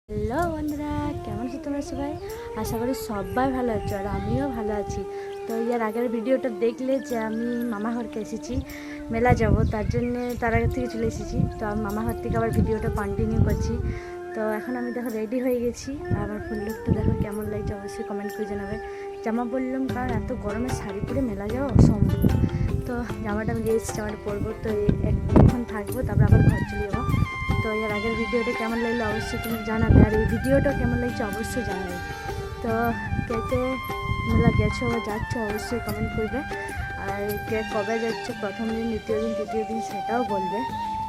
Hello বন্ধুরা, কেমন আছো তোমরা সবাই? আশা করি সবাই ভালো আছো আর আমিও ভালো আছি। তো এর আগের ভিডিওটা দেখলে যে আমি মামাঘরকে এসেছি, মেলা যাব, তার জন্যে তার আগে থেকে চলে এসেছি। তো আমি মামাঘর থেকে আবার ভিডিওটা কন্টিনিউ করছি। তো এখন আমি দেখো রেডি হয়ে গেছি আর আমার ফুল লুকটা দেখো কেমন লাগছে অবশ্যই কমেন্ট করে জানাবে। জামা পরলাম কারণ এত গরমে শাড়ি পরে মেলা যাওয়া অসম্ভব। তো জামাটা আমি দিয়েছি, জামাটা পরবো, তো একটুক্ষণ থাকবো, তারপর আবার ঘর চলে যাবো। তো এর আগের ভিডিওটা কেমন লাগলো অবশ্যই তুমি জানাবে, আর এই ভিডিওটা কেমন লাগছে অবশ্যই জানাবে। তো কে কে মেলা গেছো বা যাচ্ছ অবশ্যই কমেন্ট করবে, আর কে কবে যাচ্ছে, প্রথম দিন, দ্বিতীয় দিন, তৃতীয় দিন সেটাও বলবে।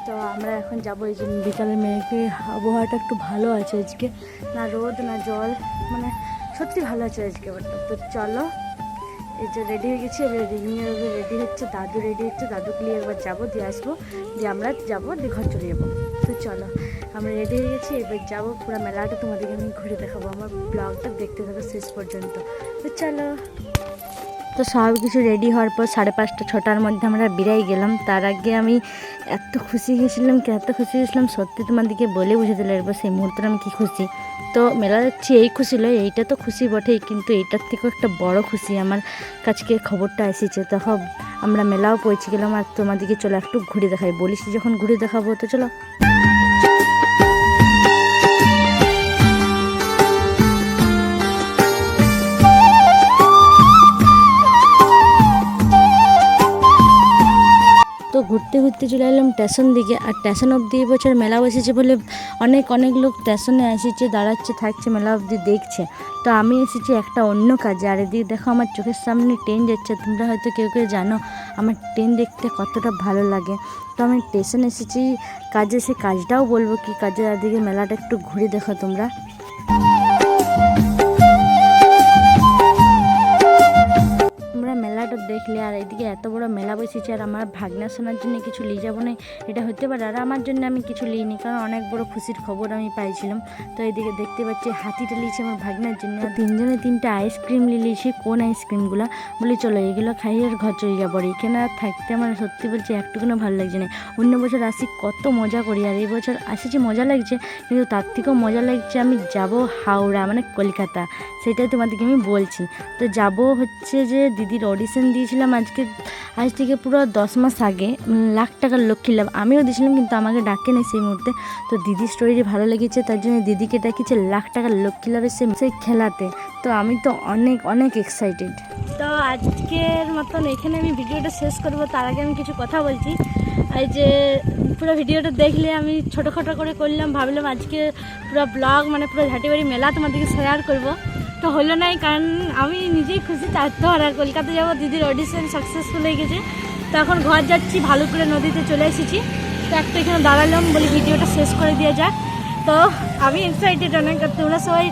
তো আমরা এখন যাবো। এই যে বিকালের মেয়েকে আবহাওয়াটা একটু ভালো আছে আজকে, না রোদ না জল, মানে সত্যি ভালো আছে আজকে। তো চলো, এই যে রেডি হয়ে গেছি, এবার রেডি হচ্ছে, দাদু রেডি হচ্ছে, দাদুকে নিয়ে একবার যাবো, দিয়ে আসবো, দিয়ে আমরা যাবো, দিয়ে ঘর চলে যাবো। তো চলো, আমরা রেডি হয়ে গেছি, এবার যাবো, পুরো মেলাটা তোমাদেরকে আমি ঘুরে দেখাবো। আমার ব্লগটা দেখতে থাকো শেষ পর্যন্ত। তো চলো। তো সব কিছু রেডি হওয়ার পর 5:30 6টার মধ্যে আমরা বেরিয়ে গেলাম। তার আগে আমি এত খুশি হয়েছিলাম, সত্যি তোমাদেরকে বলে বুঝাতে লাগবে সেই মুহূর্তে আমি কী খুশি। তো মেলা যাচ্ছি এই খুশি নয়, এইটা তো খুশি বটেই, কিন্তু এইটার থেকেও একটা বড় খুশি আমার কাছকে খবরটা এসেছে। তখন আমরা মেলাও পৌঁছে গেলাম, আর তোমাদেরকে চলো একটু ঘুরে দেখাই, বলিস যখন ঘুরে দেখাবো। তো চলো। তো ঘুরতে ঘুরতে চলে এলাম স্টেশন দিকে, আর স্টেশন অবধি এবছর মেলা বসেছে বলে অনেক লোক স্টেশনে এসেছে, দাঁড়াচ্ছে, থাকছে, মেলা অবধি দেখছে। তো আমি এসেছি একটা অন্য কাজে, আর এদিকে দেখো আমার চোখের সামনে ট্রেন যাচ্ছে। তোমরা হয়তো কেউ কেউ জানো আমার ট্রেন দেখতে কতটা ভালো লাগে। তো আমি স্টেশন এসেছি কাজে, সে কাজটাও বলবো কি কাজে, আর দিকে মেলাটা একটু ঘুরে দেখো তোমরা। মেলাটা দেখলে, আর এদিকে এত বড় মেলা বসেছে, আর আমার ভাগনা শোনার জন্য কিছু নিয়ে যাবো না এটা হতে পারে, আর আমার জন্য আমি কিছু নিইনি, কারণ অনেক বড় খুশির খবর আমি পাইছিলাম। তো এদিকে দেখতে পাচ্ছি হাতিটা নিয়েছি আমার ভাগনার জন্য, তিনজনে 3টা আইসক্রিম নিয়েছি। কোন আইসক্রিমগুলো বলি, চলো এগুলো খাই আর ঘর চলে যাবো। এখানে আর থাকতে আমার সত্যি বলছি একটুকুনো ভালো লাগছে না। অন্য বছর আসি কত মজা করি, আর এই বছর আসেছি মজা লাগছে, কিন্তু তার থেকেও মজা লাগছে আমি যাব হাওড়া, মানে কলকাতা, সেটাই তোমাদেরকে আমি বলছি। তো যাব হচ্ছে যে দিদির অডিশন দিয়েছিলাম আজ থেকে পুরো 10 মাস আগে, লাখ টাকার লক্ষ্মী লাভ, আমিও দিয়েছিলাম, কিন্তু আমাকে ডাকে নেই সেই মুহূর্তে। তো দিদির স্টোরিটি ভালো লেগেছে, তার জন্য দিদিকে ডাকিছে লাখ টাকার লক্ষ্মী লাভের সেই খেলাতে। তো আমি তো অনেক এক্সাইটেড। তো আজকের মতন এখানে আমি ভিডিওটা শেষ করব, তার আগে আমি কিছু কথা বলছি। এই যে পুরো ভিডিওটা দেখলে আমি ছোটোখাটো করে করলাম, ভাবলাম আজকে পুরো ব্লগ, মানে পুরো ঝাঁটিবাড়ি মেলা তোমাদেরকে শেয়ার করবো। তো হলো নাই, কারণ আমি নিজেই খুশি চাইতে আর কলকাতা যাবো, দিদির অডিশন সাকসেসফুল হয়ে গেছে। তো এখন ঘর যাচ্ছি, ভালুকপুরে নদীতে চলে এসেছি। তো একটা এখানে দাঁড়ালাম, বলি ভিডিওটা শেষ করে দেওয়া যাক। তো আমি এক্সাইটেড অনেক, তোমরা সবাই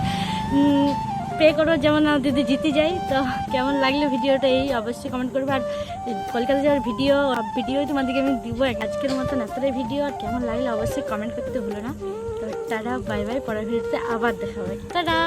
প্রে করো যেমন দিদি জিতে যাই। তো কেমন লাগলো ভিডিওটা এই অবশ্যই কমেন্ট করবে, আর কলকাতা যাওয়ার ভিডিও তোমাদেরকে আমি দিব। আজকের মতন এতটাই ভিডিও, আর কেমন লাগলো অবশ্যই কমেন্ট করতে ভুলো না। তো টাটা, বাই বাই, পরের ভিডিওতে আবার দেখা হবে। টাটা।